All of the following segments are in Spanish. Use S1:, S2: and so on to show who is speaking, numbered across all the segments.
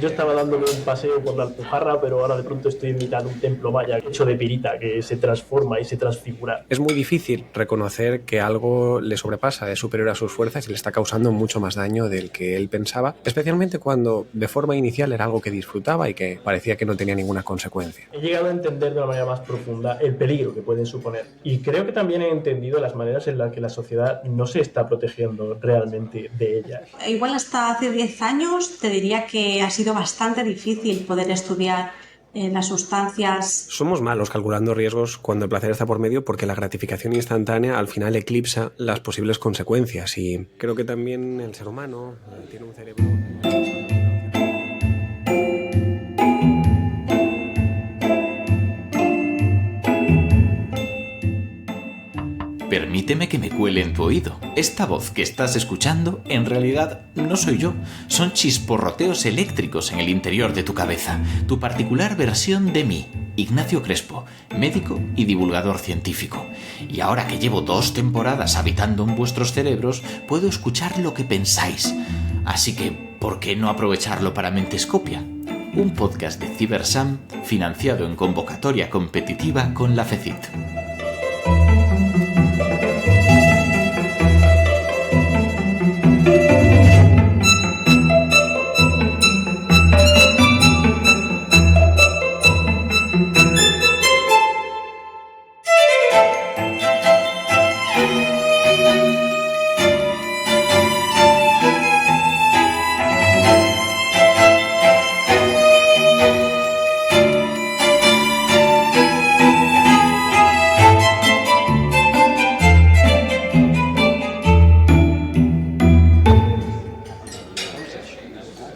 S1: yo estaba dándome un paseo por la Alpujarra, pero ahora de pronto estoy en mitad de un templo maya hecho de pirita que se transforma y se transfigura.
S2: Es muy difícil reconocer que algo le sobrepasa, es superior a sus fuerzas y le está causando mucho más daño del que él pensaba, especialmente cuando de forma inicial era algo que disfrutaba y que parecía que no tenía ninguna consecuencia.
S1: He llegado a entender de una manera más profunda el peligro que pueden suponer. Y creo que también he entendido las maneras en las que la sociedad no se está protegiendo realmente de ellas.
S3: Igual hasta hace 10 años te diría que ha sido bastante difícil poder estudiar las sustancias.
S2: Somos malos calculando riesgos cuando el placer está por medio porque la gratificación instantánea al final eclipsa las posibles consecuencias y creo que también el ser humano tiene un cerebro...
S4: Permíteme que me cuele en tu oído. Esta voz que estás escuchando, en realidad, no soy yo. Son chisporroteos eléctricos en el interior de tu cabeza. Tu particular versión de mí, Ignacio Crespo, médico y divulgador científico. Y ahora que llevo 2 temporadas habitando en vuestros cerebros, puedo escuchar lo que pensáis. Así que, ¿por qué no aprovecharlo para Mentescopia? Un podcast de Cibersam financiado en convocatoria competitiva con la FECIT.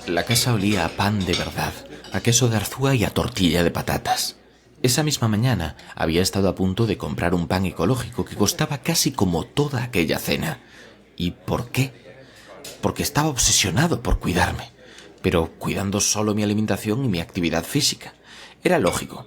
S4: La casa olía a pan de verdad, a queso de Arzúa y a tortilla de patatas. Esa misma mañana había estado a punto de comprar un pan ecológico que costaba casi como toda aquella cena. ¿Y por qué? Porque estaba obsesionado por cuidarme, pero cuidando solo mi alimentación y mi actividad física. Era lógico.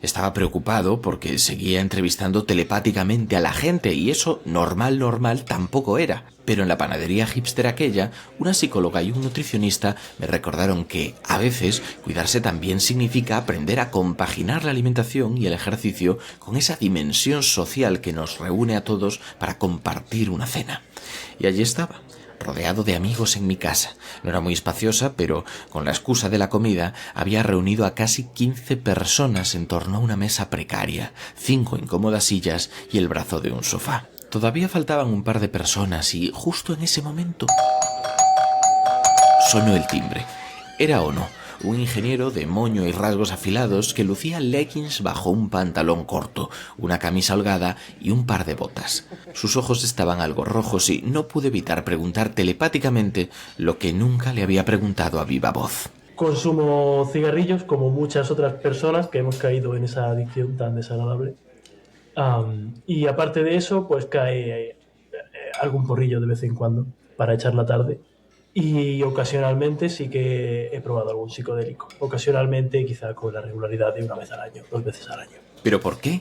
S4: Estaba preocupado porque seguía entrevistando telepáticamente a la gente y eso normal tampoco era. Pero en la panadería hipster aquella, una psicóloga y un nutricionista me recordaron que, a veces, cuidarse también significa aprender a compaginar la alimentación y el ejercicio con esa dimensión social que nos reúne a todos para compartir una cena. Y allí estaba, rodeado de amigos en mi casa. No era muy espaciosa, pero con la excusa de la comida había reunido a casi 15 personas en torno a una mesa precaria, 5 incómodas sillas y el brazo de un sofá. Todavía faltaban un par de personas y justo en ese momento sonó el timbre. Era Ono, un ingeniero de moño y rasgos afilados que lucía leggings bajo un pantalón corto, una camisa holgada y un par de botas. Sus ojos estaban algo rojos y no pude evitar preguntar telepáticamente lo que nunca le había preguntado a viva voz.
S1: Consumo cigarrillos como muchas otras personas que hemos caído en esa adicción tan desagradable. Y aparte de eso, pues cae algún porrillo de vez en cuando para echar la tarde. Y ocasionalmente sí que he probado algún psicodélico. Ocasionalmente, quizá con la regularidad de 1 vez al año, 2 veces al año.
S4: ¿Pero por qué?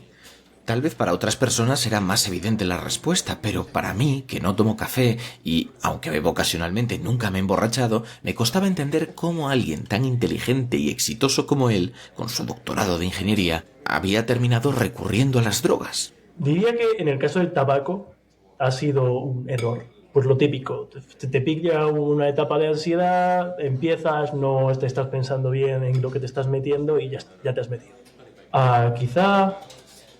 S4: Tal vez para otras personas era más evidente la respuesta, pero para mí, que no tomo café y, aunque bebo ocasionalmente, nunca me he emborrachado, me costaba entender cómo alguien tan inteligente y exitoso como él, con su doctorado de ingeniería, había terminado recurriendo a las drogas.
S1: Diría que en el caso del tabaco ha sido un error. Pues lo típico, te pilla una etapa de ansiedad, empiezas, no te estás pensando bien en lo que te estás metiendo y ya te has metido. Quizá,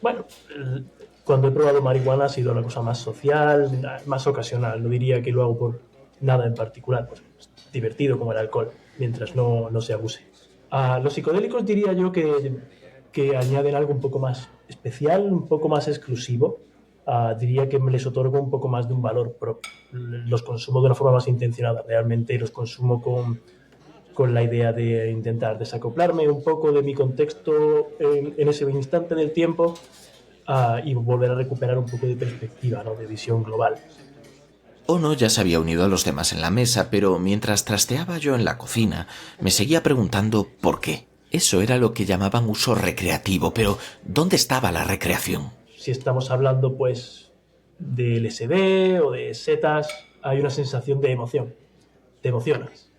S1: bueno, cuando he probado marihuana ha sido una cosa más social, más ocasional. No diría que lo hago por nada en particular, pues es divertido como el alcohol, mientras no se abuse. Los psicodélicos diría yo que añaden algo un poco más especial, un poco más exclusivo. Diría que les otorgo un poco más de un valor propio. Los consumo de una forma más intencionada. Realmente los consumo con la idea de intentar desacoplarme un poco de mi contexto en ese instante del tiempo y volver a recuperar un poco de perspectiva, ¿no? De visión global.
S4: Ono ya se había unido a los demás en la mesa, pero mientras trasteaba yo en la cocina, me seguía preguntando por qué. Eso era lo que llamaban uso recreativo, pero ¿dónde estaba la recreación?
S1: Si estamos hablando, pues, de LSD o de setas, hay una sensación de emoción. Te emocionas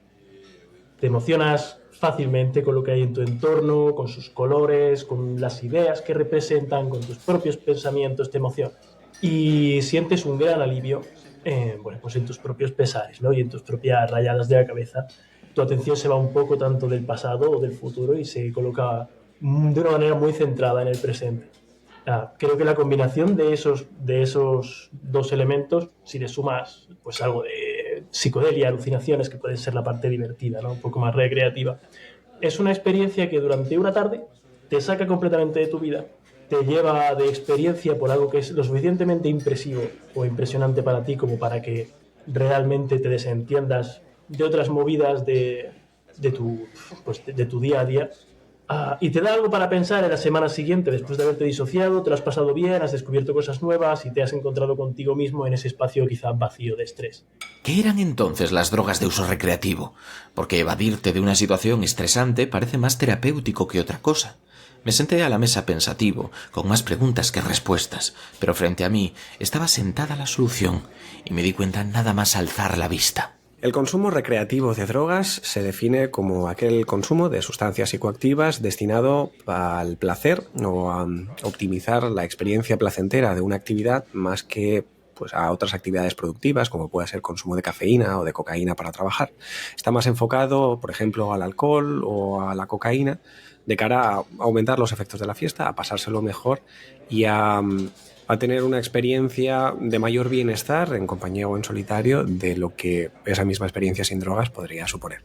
S1: fácilmente con lo que hay en tu entorno, con sus colores, con las ideas que representan, con tus propios pensamientos, te emocionas. Y sientes un gran alivio pues en tus propios pesares, ¿no? Y en tus propias rayadas de la cabeza. Tu atención se va un poco tanto del pasado o del futuro y se coloca de una manera muy centrada en el presente. Creo que la combinación de esos dos elementos, si le sumas pues algo de psicodelia, alucinaciones, que puede ser la parte divertida, ¿no? Un poco más recreativa, es una experiencia que durante una tarde te saca completamente de tu vida, te lleva de experiencia por algo que es lo suficientemente impresivo o impresionante para ti como para que realmente te desentiendas de otras movidas de tu día a día. Y te da algo para pensar en la semana siguiente, después de haberte disociado, te lo has pasado bien, has descubierto cosas nuevas y te has encontrado contigo mismo en ese espacio quizá vacío de estrés.
S4: ¿Qué eran entonces las drogas de uso recreativo? Porque evadirte de una situación estresante parece más terapéutico que otra cosa. Me senté a la mesa pensativo, con más preguntas que respuestas, pero frente a mí estaba sentada la solución y me di cuenta nada más alzar la vista.
S2: El consumo recreativo de drogas se define como aquel consumo de sustancias psicoactivas destinado al placer o a optimizar la experiencia placentera de una actividad más que pues, a otras actividades productivas, como puede ser consumo de cafeína o de cocaína para trabajar. Está más enfocado, por ejemplo, al alcohol o a la cocaína, de cara a aumentar los efectos de la fiesta, a pasárselo mejor y a tener una experiencia de mayor bienestar en compañía o en solitario de lo que esa misma experiencia sin drogas podría suponer.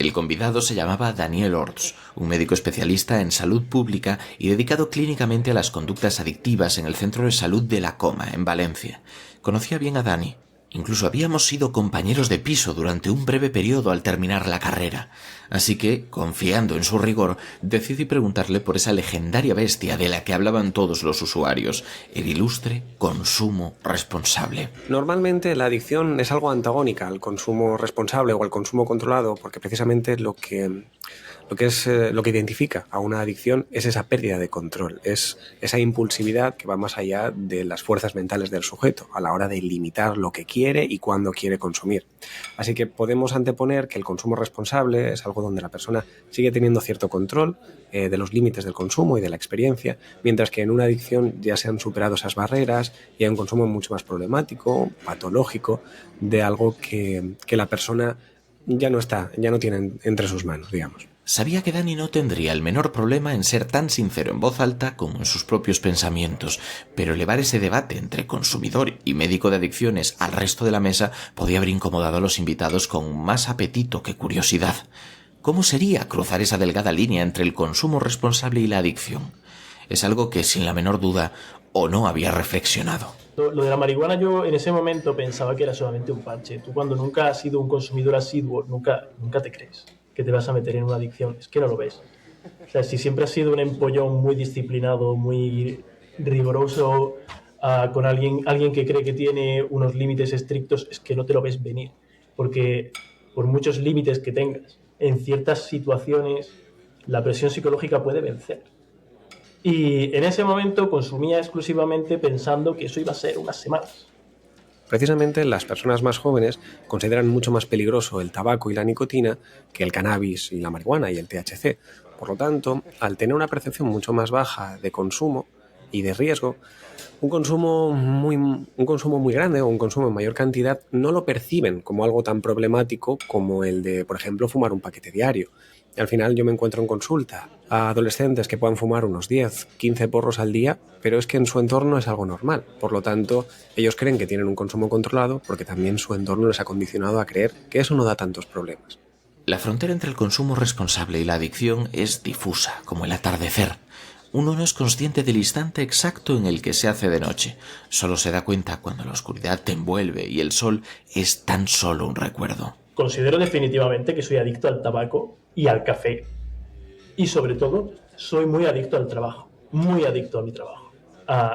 S4: El convidado se llamaba Daniel Orts, un médico especialista en salud pública y dedicado clínicamente a las conductas adictivas en el Centro de Salud de La Coma, en Valencia. Conocía bien a Dani. Incluso habíamos sido compañeros de piso durante un breve periodo al terminar la carrera. Así que, confiando en su rigor, decidí preguntarle por esa legendaria bestia de la que hablaban todos los usuarios, el ilustre consumo responsable.
S2: Normalmente la adicción es algo antagónica al consumo responsable o al consumo controlado, porque precisamente lo que identifica a una adicción es esa pérdida de control, es esa impulsividad que va más allá de las fuerzas mentales del sujeto a la hora de limitar lo que quiere y cuándo quiere consumir. Así que podemos anteponer que el consumo responsable es algo donde la persona sigue teniendo cierto control de los límites del consumo y de la experiencia, mientras que en una adicción ya se han superado esas barreras y hay un consumo mucho más problemático, patológico, de algo que la persona ya no tiene entre sus manos, digamos.
S4: Sabía que Dani no tendría el menor problema en ser tan sincero en voz alta como en sus propios pensamientos, pero elevar ese debate entre consumidor y médico de adicciones al resto de la mesa podía haber incomodado a los invitados con más apetito que curiosidad. ¿Cómo sería cruzar esa delgada línea entre el consumo responsable y la adicción? Es algo que, sin la menor duda, o no había reflexionado.
S1: Lo de la marihuana yo en ese momento pensaba que era solamente un parche. Tú cuando nunca has sido un consumidor asiduo, nunca te crees que te vas a meter en una adicción. Es que no lo ves. O sea, si siempre has sido un empollón muy disciplinado, muy riguroso, con alguien que cree que tiene unos límites estrictos, es que no te lo ves venir. Porque por muchos límites que tengas, en ciertas situaciones, la presión psicológica puede vencer. Y en ese momento consumía exclusivamente pensando que eso iba a ser unas semanas.
S2: Precisamente las personas más jóvenes consideran mucho más peligroso el tabaco y la nicotina que el cannabis y la marihuana y el THC. Por lo tanto, al tener una percepción mucho más baja de consumo y de riesgo, un consumo muy grande o un consumo en mayor cantidad no lo perciben como algo tan problemático como el de, por ejemplo, fumar un paquete diario. Y al final yo me encuentro en consulta a adolescentes que puedan fumar unos 10, 15 porros al día, pero es que en su entorno es algo normal. Por lo tanto, ellos creen que tienen un consumo controlado porque también su entorno les ha condicionado a creer que eso no da tantos problemas.
S4: La frontera entre el consumo responsable y la adicción es difusa, como el atardecer. Uno no es consciente del instante exacto en el que se hace de noche. Solo se da cuenta cuando la oscuridad te envuelve y el sol es tan solo un recuerdo.
S1: Considero definitivamente que soy adicto al tabaco y al café. Y sobre todo, soy muy adicto al trabajo. Muy adicto a mi trabajo.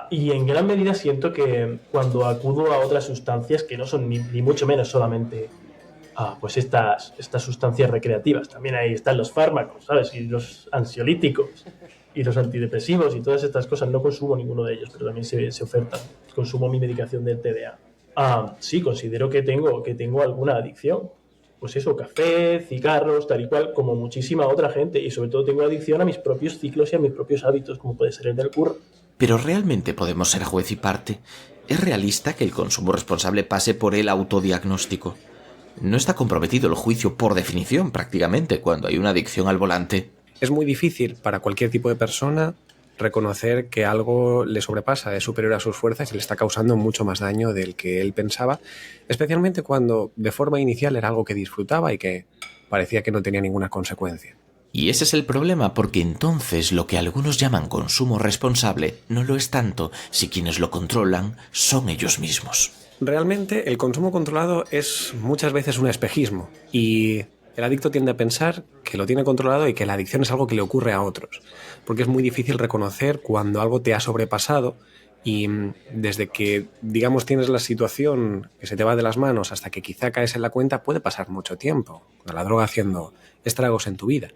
S1: Y en gran medida siento que cuando acudo a otras sustancias que no son ni mucho menos solamente pues estas sustancias recreativas. También ahí están los fármacos, ¿sabes? Y los ansiolíticos y los antidepresivos y todas estas cosas. No consumo ninguno de ellos, pero también se ofertan. Consumo mi medicación del TDA. Sí, considero que tengo alguna adicción. pues eso, café, cigarros, tal y cual, como muchísima otra gente. Y sobre todo tengo adicción a mis propios ciclos y a mis propios hábitos, como puede ser el del curro.
S4: Pero ¿realmente podemos ser juez y parte? ¿Es realista que el consumo responsable pase por el autodiagnóstico? ¿No está comprometido el juicio por definición prácticamente cuando hay una adicción al volante?
S2: Es muy difícil para cualquier tipo de persona reconocer que algo le sobrepasa, es superior a sus fuerzas y le está causando mucho más daño del que él pensaba, especialmente cuando de forma inicial era algo que disfrutaba y que parecía que no tenía ninguna consecuencia.
S4: Y ese es el problema, porque entonces lo que algunos llaman consumo responsable no lo es tanto si quienes lo controlan son ellos mismos.
S2: Realmente el consumo controlado es muchas veces un espejismo y el adicto tiende a pensar que lo tiene controlado y que la adicción es algo que le ocurre a otros, porque es muy difícil reconocer cuando algo te ha sobrepasado y desde que, digamos, tienes la situación que se te va de las manos hasta que quizá caes en la cuenta puede pasar mucho tiempo, con la droga haciendo estragos en tu vida.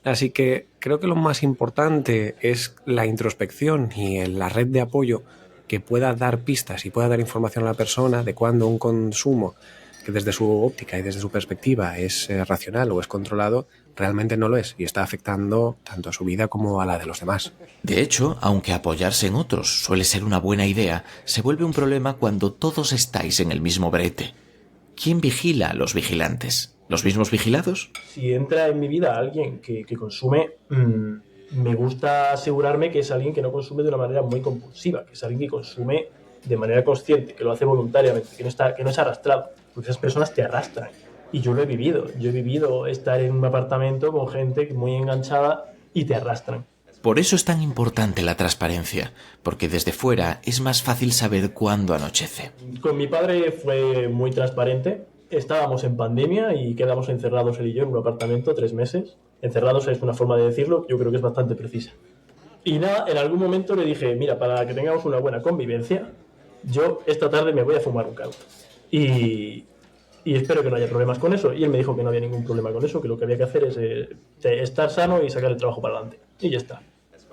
S2: Así que creo que lo más importante es la introspección y la red de apoyo que pueda dar pistas y pueda dar información a la persona de cuando un consumo que desde su óptica y desde su perspectiva es racional o es controlado, realmente no lo es y está afectando tanto a su vida como a la de los demás.
S4: De hecho, aunque apoyarse en otros suele ser una buena idea, se vuelve un problema cuando todos estáis en el mismo brete. ¿Quién vigila a los vigilantes? ¿Los mismos vigilados?
S1: Si entra en mi vida alguien que consume, me gusta asegurarme que es alguien que no consume de una manera muy compulsiva, que es alguien que consume de manera consciente, que lo hace voluntariamente, que no es arrastrado, porque esas personas te arrastran. Y yo lo he vivido estar en un apartamento con gente muy enganchada y te arrastran.
S4: Por eso es tan importante la transparencia, porque desde fuera es más fácil saber cuándo anochece.
S1: Con mi padre fue muy transparente. Estábamos en pandemia y quedamos encerrados él y yo en un apartamento 3 meses. Encerrados es una forma de decirlo, yo creo que es bastante precisa. Y nada, en algún momento le dije, mira, para que tengamos una buena convivencia, yo esta tarde me voy a fumar un cauto. Y espero que no haya problemas con eso. Y él me dijo que no había ningún problema con eso, que lo que había que hacer es estar sano y sacar el trabajo para adelante. Y ya está.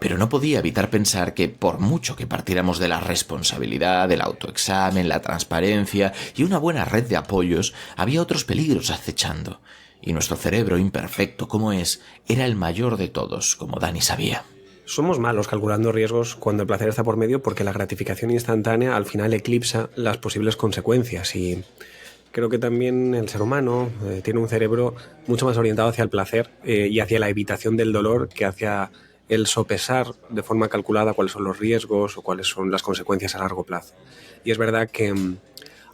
S4: Pero no podía evitar pensar que por mucho que partiéramos de la responsabilidad, del autoexamen, la transparencia y una buena red de apoyos, había otros peligros acechando. Y nuestro cerebro, imperfecto como es, era el mayor de todos, como Dani sabía.
S2: Somos malos calculando riesgos cuando el placer está por medio porque la gratificación instantánea al final eclipsa las posibles consecuencias y creo que también el ser humano tiene un cerebro mucho más orientado hacia el placer y hacia la evitación del dolor que hacia el sopesar de forma calculada cuáles son los riesgos o cuáles son las consecuencias a largo plazo. Y es verdad que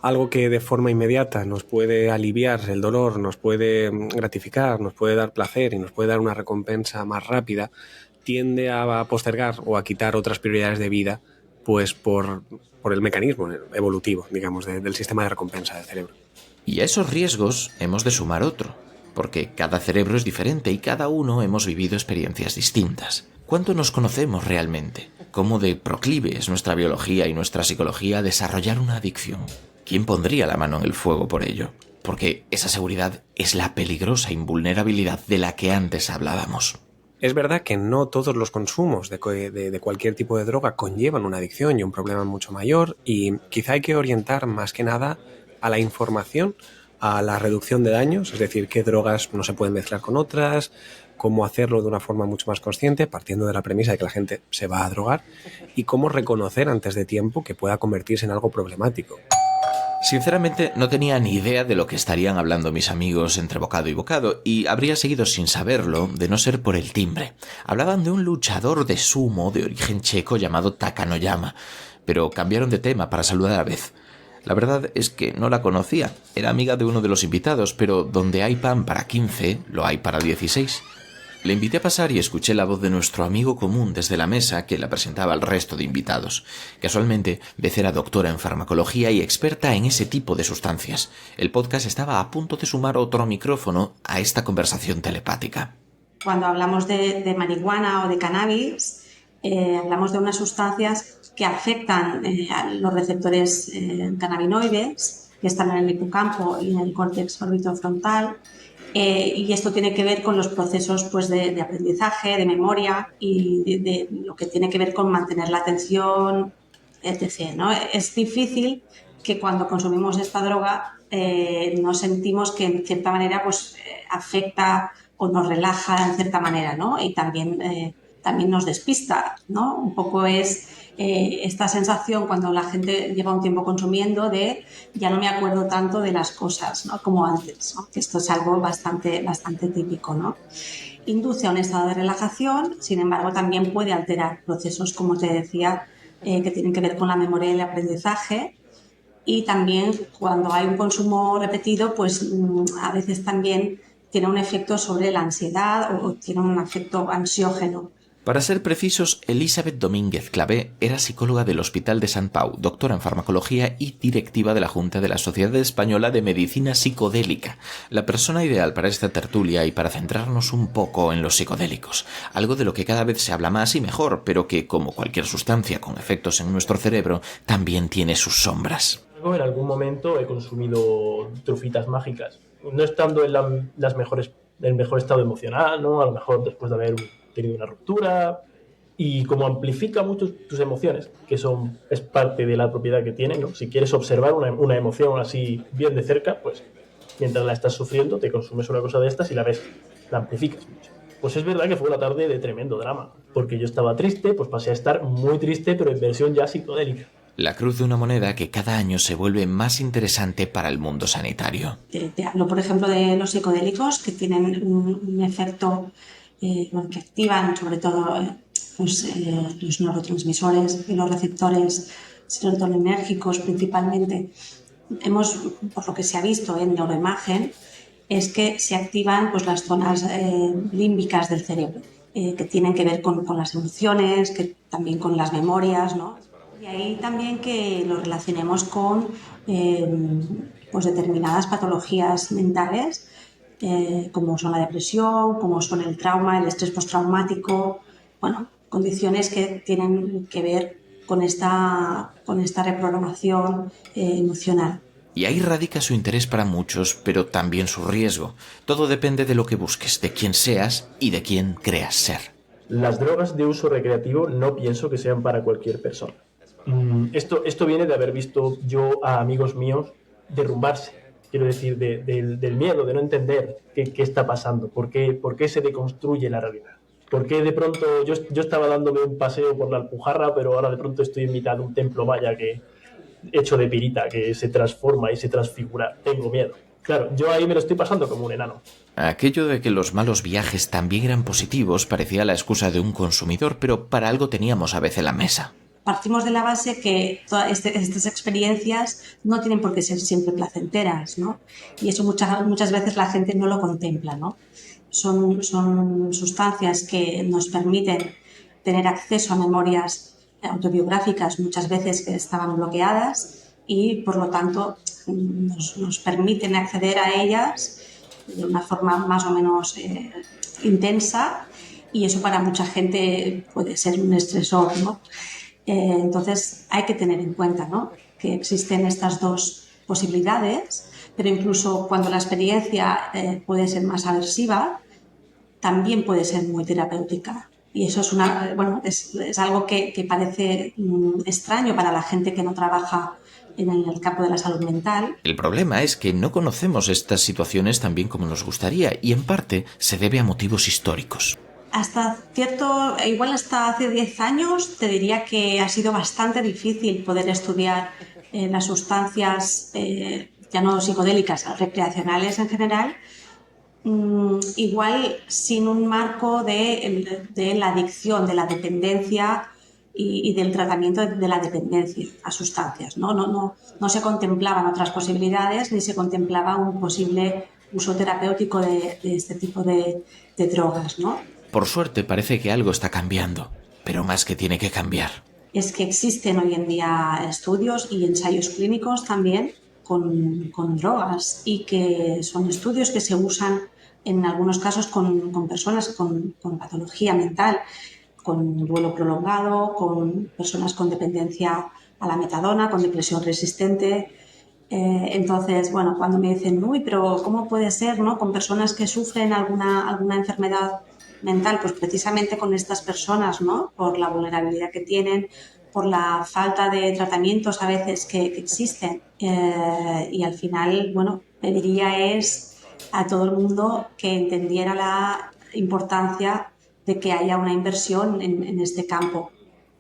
S2: algo que de forma inmediata nos puede aliviar el dolor, nos puede gratificar, nos puede dar placer y nos puede dar una recompensa más rápida, tiende a postergar o a quitar otras prioridades de vida pues por el mecanismo evolutivo, digamos, del sistema de recompensa del cerebro.
S4: Y a esos riesgos hemos de sumar otro, porque cada cerebro es diferente y cada uno hemos vivido experiencias distintas. ¿Cuánto nos conocemos realmente? ¿Cómo de proclive es nuestra biología y nuestra psicología a desarrollar una adicción? ¿Quién pondría la mano en el fuego por ello? Porque esa seguridad es la peligrosa invulnerabilidad de la que antes hablábamos.
S2: Es verdad que no todos los consumos de cualquier tipo de droga conllevan una adicción y un problema mucho mayor y quizá hay que orientar más que nada a la información, a la reducción de daños, es decir, qué drogas no se pueden mezclar con otras, cómo hacerlo de una forma mucho más consciente, partiendo de la premisa de que la gente se va a drogar y cómo reconocer antes de tiempo que pueda convertirse en algo problemático.
S4: Sinceramente, no tenía ni idea de lo que estarían hablando mis amigos entre bocado y bocado, y habría seguido sin saberlo de no ser por el timbre. Hablaban de un luchador de sumo de origen checo llamado Takanoyama, pero cambiaron de tema para saludar a la vez. La verdad es que no la conocía, era amiga de uno de los invitados, pero donde hay pan para 15, lo hay para 16. Le invité a pasar y escuché la voz de nuestro amigo común desde la mesa que la presentaba al resto de invitados. Casualmente, Beth era doctora en farmacología y experta en ese tipo de sustancias. El podcast estaba a punto de sumar otro micrófono a esta conversación telepática.
S3: Cuando hablamos de marihuana o de cannabis, hablamos de unas sustancias que afectan a los receptores cannabinoides, que están en el hipocampo y en el córtex orbitofrontal. Y esto tiene que ver con los procesos pues, de aprendizaje, de memoria y de lo que tiene que ver con mantener la atención, etc., ¿no? Es difícil que cuando consumimos esta droga nos sentimos que en cierta manera pues afecta o nos relaja en cierta manera, ¿no? Y también nos despista, ¿no? Un poco es esta sensación cuando la gente lleva un tiempo consumiendo de ya no me acuerdo tanto de las cosas, ¿no? Como antes, ¿no? Que esto es algo bastante típico, ¿no? Induce a un estado de relajación, sin embargo también puede alterar procesos, como te decía, que tienen que ver con la memoria y el aprendizaje. Y también cuando hay un consumo repetido, pues a veces también tiene un efecto sobre la ansiedad o tiene un efecto ansiógeno.
S4: Para ser precisos, Elizabeth Domínguez Clavé era psicóloga del Hospital de Sant Pau, doctora en farmacología y directiva de la Junta de la Sociedad Española de Medicina Psicodélica, la persona ideal para esta tertulia y para centrarnos un poco en los psicodélicos, algo de lo que cada vez se habla más y mejor, pero que, como cualquier sustancia con efectos en nuestro cerebro, también tiene sus sombras.
S1: En algún momento he consumido trufitas mágicas, no estando en el mejor estado emocional, ¿no? A lo mejor después de haber tenido una ruptura, y como amplifica mucho tus emociones, que es parte de la propiedad que tienen, ¿no? Si quieres observar una emoción así bien de cerca, pues mientras la estás sufriendo te consumes una cosa de estas y la amplificas mucho. Pues es verdad que fue una tarde de tremendo drama, porque yo estaba triste, pues pasé a estar muy triste, pero en versión ya psicodélica.
S4: La cruz de una moneda que cada año se vuelve más interesante para el mundo sanitario.
S3: Te hablo, por ejemplo, de los psicodélicos que tienen un efecto que activan sobre todo los neurotransmisores y los receptores serotoninérgicos principalmente. Por lo que se ha visto en neuroimagen, es que se activan pues, las zonas límbicas del cerebro, que tienen que ver con las emociones, que también con las memorias, ¿no? Y ahí también que lo relacionemos con pues determinadas patologías mentales, como son la depresión, como son el trauma, el estrés postraumático, bueno, condiciones que tienen que ver con esta reprogramación emocional.
S4: Y ahí radica su interés para muchos, pero también su riesgo. Todo depende de lo que busques, de quién seas y de quién creas ser.
S1: Las drogas de uso recreativo no pienso que sean para cualquier persona. Esto viene de haber visto yo a amigos míos derrumbarse, quiero decir, del miedo, de no entender qué está pasando, por qué se deconstruye la realidad. ¿Por qué de pronto yo estaba dándome un paseo por la Alpujarra, pero ahora de pronto estoy en mitad de un templo maya hecho de pirita, que se transforma y se transfigura? Tengo miedo. Claro, yo ahí me lo estoy pasando como un enano.
S4: Aquello de que los malos viajes también eran positivos parecía la excusa de un consumidor, pero para algo teníamos a veces la mesa.
S3: Partimos de la base que todas estas experiencias no tienen por qué ser siempre placenteras, ¿no? Y eso muchas veces la gente no lo contempla, ¿no? Son sustancias que nos permiten tener acceso a memorias autobiográficas muchas veces que estaban bloqueadas y por lo tanto nos permiten acceder a ellas de una forma más o menos intensa, y eso para mucha gente puede ser un estresor, ¿no? Entonces hay que tener en cuenta, ¿no?, que existen estas dos posibilidades, pero incluso cuando la experiencia puede ser más aversiva, también puede ser muy terapéutica. Y eso es algo que parece extraño para la gente que no trabaja en el campo de la salud mental.
S4: El problema es que no conocemos estas situaciones tan bien como nos gustaría, y en parte se debe a motivos históricos.
S3: Igual hasta hace 10 años te diría que ha sido bastante difícil poder estudiar las sustancias ya no psicodélicas, recreacionales en general, igual sin un marco de la adicción, de la dependencia y del tratamiento de la dependencia a sustancias, ¿no? No se contemplaban otras posibilidades ni se contemplaba un posible uso terapéutico de este tipo de drogas, ¿no?
S4: Por suerte parece que algo está cambiando, pero más que tiene que cambiar.
S3: Es que existen hoy en día estudios y ensayos clínicos también con drogas, y que son estudios que se usan en algunos casos con personas con patología mental, con duelo prolongado, con personas con dependencia a la metadona, con depresión resistente. Entonces, bueno, cuando me dicen, uy, pero ¿cómo puede ser, no?, con personas que sufren alguna enfermedad mental, pues precisamente con estas personas, ¿no?, por la vulnerabilidad que tienen, por la falta de tratamientos a veces que existen. Y al final, bueno, pediría a todo el mundo que entendiera la importancia de que haya una inversión en este campo.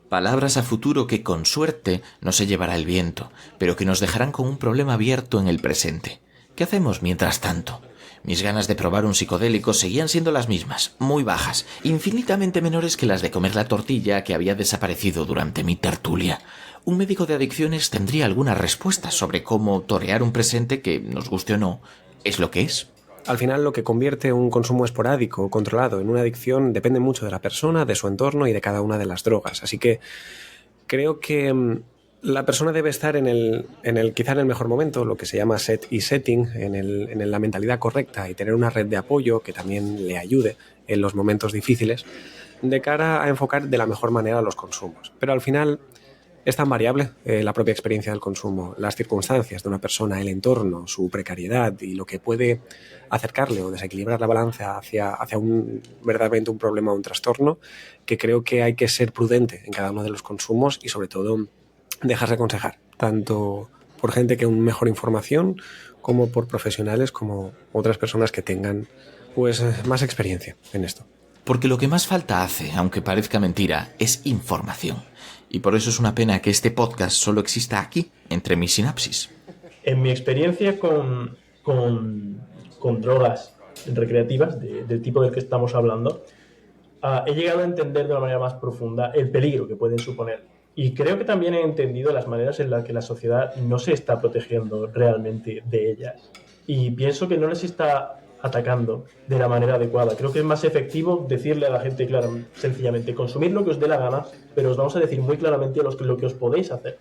S4: Palabras a futuro que con suerte no se llevará el viento, pero que nos dejarán con un problema abierto en el presente. ¿Qué hacemos mientras tanto? Mis ganas de probar un psicodélico seguían siendo las mismas, muy bajas, infinitamente menores que las de comer la tortilla que había desaparecido durante mi tertulia. Un médico de adicciones tendría alguna respuesta sobre cómo torear un presente que, nos guste o no, es lo que es.
S2: Al final, lo que convierte un consumo esporádico o controlado en una adicción depende mucho de la persona, de su entorno y de cada una de las drogas. Así que creo que la persona debe estar quizá en el mejor momento, lo que se llama set y setting, en la mentalidad correcta, y tener una red de apoyo que también le ayude en los momentos difíciles de cara a enfocar de la mejor manera los consumos. Pero al final es tan variable la propia experiencia del consumo, las circunstancias de una persona, el entorno, su precariedad y lo que puede acercarle o desequilibrar la balanza hacia verdaderamente un problema o un trastorno, que creo que hay que ser prudente en cada uno de los consumos y sobre todo dejarse aconsejar, tanto por gente que con mejor información como por profesionales como otras personas que tengan pues más experiencia en esto.
S4: Porque lo que más falta hace, aunque parezca mentira, es información. Y por eso es una pena que este podcast solo exista aquí, entre mis sinapsis.
S1: En mi experiencia con drogas recreativas del tipo del que estamos hablando, he llegado a entender de una manera más profunda el peligro que pueden suponer. Y creo que también he entendido las maneras en las que la sociedad no se está protegiendo realmente de ellas. Y pienso que no les está atacando de la manera adecuada. Creo que es más efectivo decirle a la gente, claro, sencillamente, consumid lo que os dé la gana, pero os vamos a decir muy claramente lo que os podéis hacer.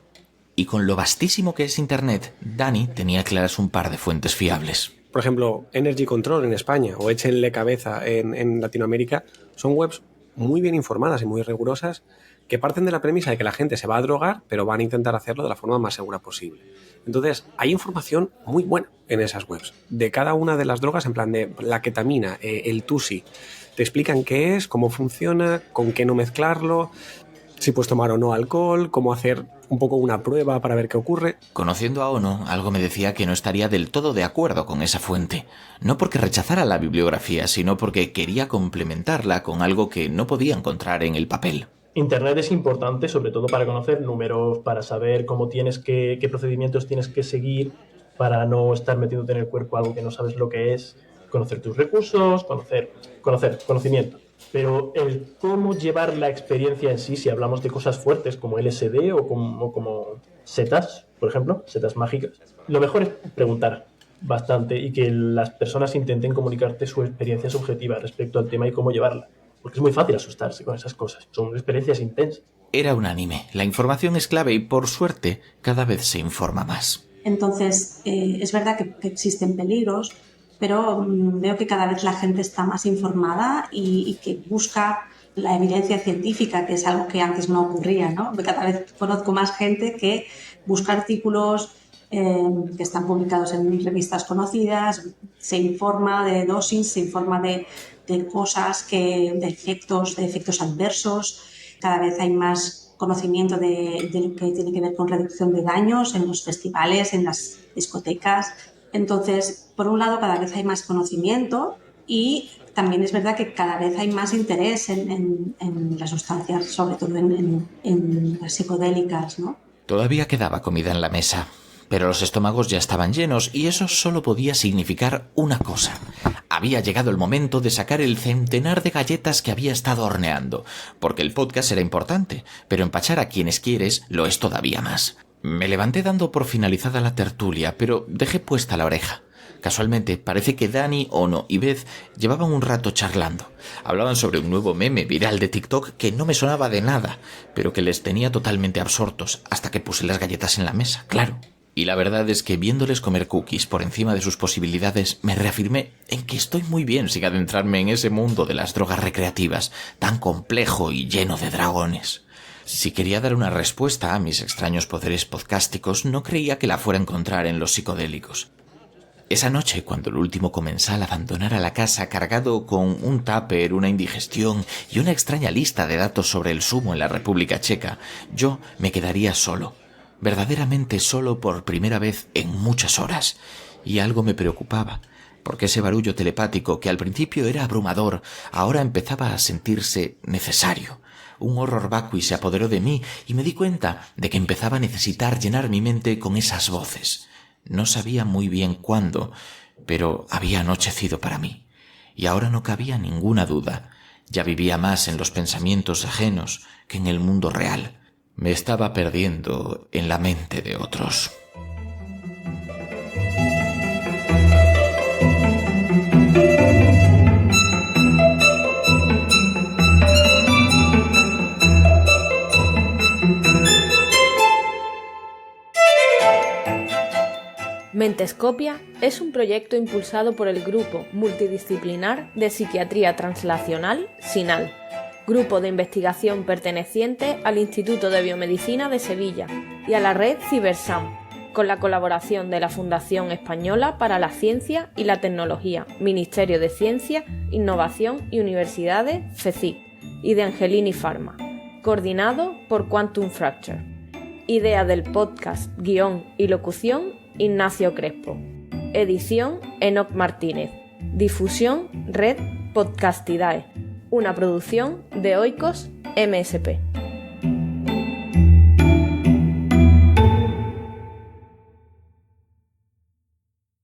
S4: Y con lo vastísimo que es Internet, Dani tenía claras un par de fuentes fiables.
S2: Por ejemplo, Energy Control en España o Échenle Cabeza en Latinoamérica son webs muy bien informadas y muy rigurosas que parten de la premisa de que la gente se va a drogar, pero van a intentar hacerlo de la forma más segura posible. Entonces, hay información muy buena en esas webs, de cada una de las drogas, en plan de la ketamina, el tusi. Te explican qué es, cómo funciona, con qué no mezclarlo, si puedes tomar o no alcohol, cómo hacer un poco una prueba para ver qué ocurre.
S4: Conociendo a Ono, algo me decía que no estaría del todo de acuerdo con esa fuente. No porque rechazara la bibliografía, sino porque quería complementarla con algo que no podía encontrar en el papel.
S1: Internet es importante, sobre todo para conocer números, para saber qué procedimientos tienes que seguir para no estar metiéndote en el cuerpo algo que no sabes lo que es, conocer tus recursos, conocimiento. Pero el cómo llevar la experiencia en sí, si hablamos de cosas fuertes como LSD o como setas, por ejemplo, setas mágicas, lo mejor es preguntar bastante y que las personas intenten comunicarte su experiencia subjetiva respecto al tema y cómo llevarla. Porque es muy fácil asustarse con esas cosas. Son experiencias intensas.
S4: Era unánime. La información es clave y, por suerte, cada vez se informa más.
S3: Entonces, es verdad que existen peligros, pero veo que cada vez la gente está más informada y que busca la evidencia científica, que es algo que antes no ocurría, ¿no? Cada vez conozco más gente que busca artículos que están publicados en revistas conocidas, se informa de dosis, se informa de cosas, de efectos adversos. Cada vez hay más conocimiento de lo que tiene que ver con reducción de daños en los festivales, en las discotecas. Entonces, por un lado, cada vez hay más conocimiento y también es verdad que cada vez hay más interés en las sustancias, sobre todo en las psicodélicas, ¿no?
S4: Todavía quedaba comida en la mesa, pero los estómagos ya estaban llenos y eso solo podía significar una cosa. Había llegado el momento de sacar el centenar de galletas que había estado horneando, porque el podcast era importante, pero empachar a quienes quieres lo es todavía más. Me levanté dando por finalizada la tertulia, pero dejé puesta la oreja. Casualmente, parece que Dani, Ono y Beth llevaban un rato charlando. Hablaban sobre un nuevo meme viral de TikTok que no me sonaba de nada, pero que les tenía totalmente absortos hasta que puse las galletas en la mesa, claro. Y la verdad es que viéndoles comer cookies por encima de sus posibilidades, me reafirmé en que estoy muy bien sin adentrarme en ese mundo de las drogas recreativas, tan complejo y lleno de dragones. Si quería dar una respuesta a mis extraños poderes podcásticos, no creía que la fuera a encontrar en los psicodélicos. Esa noche, cuando el último comensal abandonara la casa cargado con un tupper, una indigestión y una extraña lista de datos sobre el sumo en la República Checa, yo me quedaría solo, verdaderamente solo por primera vez en muchas horas. Y algo me preocupaba, porque ese barullo telepático que al principio era abrumador, ahora empezaba a sentirse necesario. Un horror vacui se apoderó de mí y me di cuenta de que empezaba a necesitar llenar mi mente con esas voces. No sabía muy bien cuándo, pero había anochecido para mí. Y ahora no cabía ninguna duda. Ya vivía más en los pensamientos ajenos que en el mundo real. Me estaba perdiendo en la mente de otros.
S5: Mentescopia es un proyecto impulsado por el Grupo Multidisciplinar de Psiquiatría Translacional, SINAL, grupo de investigación perteneciente al Instituto de Biomedicina de Sevilla y a la red CiberSam, con la colaboración de la Fundación Española para la Ciencia y la Tecnología, Ministerio de Ciencia, Innovación y Universidades, FECIC, y de Angelini Pharma, coordinado por Quantum Fracture. Idea del podcast, guión y locución, Ignacio Crespo. Edición, Enoc Martínez. Difusión, Red Podcastidae. Una producción de Oikos MSP.